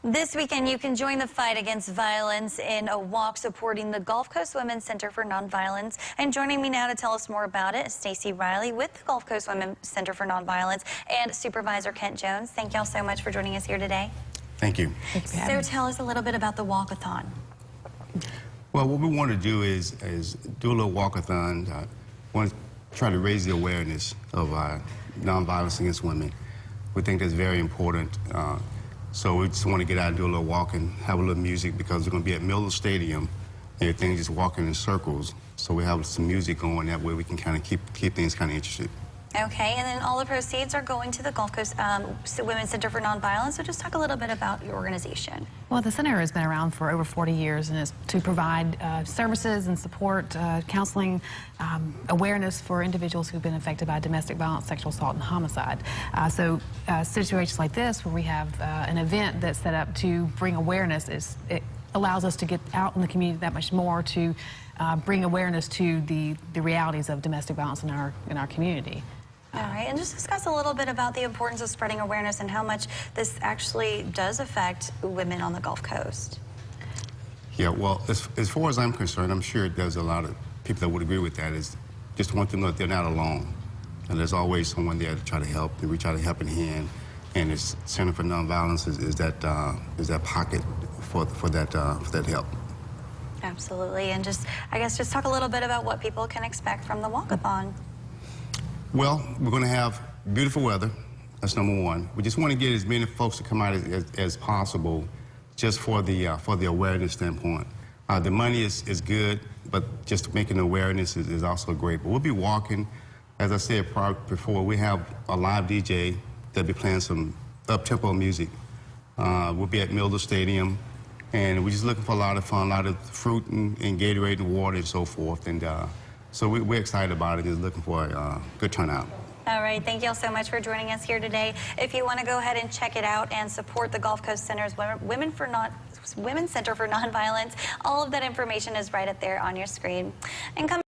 This weekend, you can join the fight against violence in a walk supporting the Gulf Coast Women's Center for Nonviolence. And joining me now to tell us more about it is Stacey Riley with the Gulf Coast Women's Center for Nonviolence and Supervisor Kent Jones. Thank y'all so much for joining us here today. Thank you. So tell us a little bit about the Walk-A-Thon. Well, what we want to do is do a little walk-a-thon. Want to try to raise the awareness of nonviolence against women. We think that's very important. So we just want to get out and do a little walk and have a little music because we're going to be at Milner Stadium and everything's just walking in circles. So we have some music going that way we can kind of keep things kind of interested. Okay, and then all the proceeds are going to the Gulf Coast Women's Center for Nonviolence. So just talk a little bit about your organization. Well, the center has been around for over 40 years and is to provide services and support, counseling, awareness for individuals who've been affected by domestic violence, sexual assault, and homicide. Situations like this, where we have an event that's set up to bring awareness, it allows us to get out in the community that much more to bring awareness to the realities of domestic violence in our community. All right, and just discuss a little bit about the importance of spreading awareness and how much this actually does affect women on the Gulf Coast. Yeah, well, as far as I'm concerned, I'm sure there's a lot of people that would agree with that. Is just want to know that they're not alone, and there's always someone there to try to help. And we try to help in hand, and the Center for Nonviolence is that pocket for that help. Absolutely, and I guess just talk a little bit about what people can expect from the Walk-A-Thon. Well, we're going to have beautiful weather. That's number one. We just want to get as many folks to come out as possible, just for the awareness standpoint. The money is good, but just making awareness is also great. But we'll be walking, as I said before. We have a live DJ that'll be playing some up-tempo music. We'll be at Milner Stadium, and we're just looking for a lot of fun, a lot of fruit and Gatorade and water and so forth. And so we're excited about it, just looking for a good turnout. All right, thank you all so much for joining us here today. If you want to go ahead and check it out and support the Gulf Coast Center's Women's Center for Nonviolence, all of that information is right up there on your screen. And come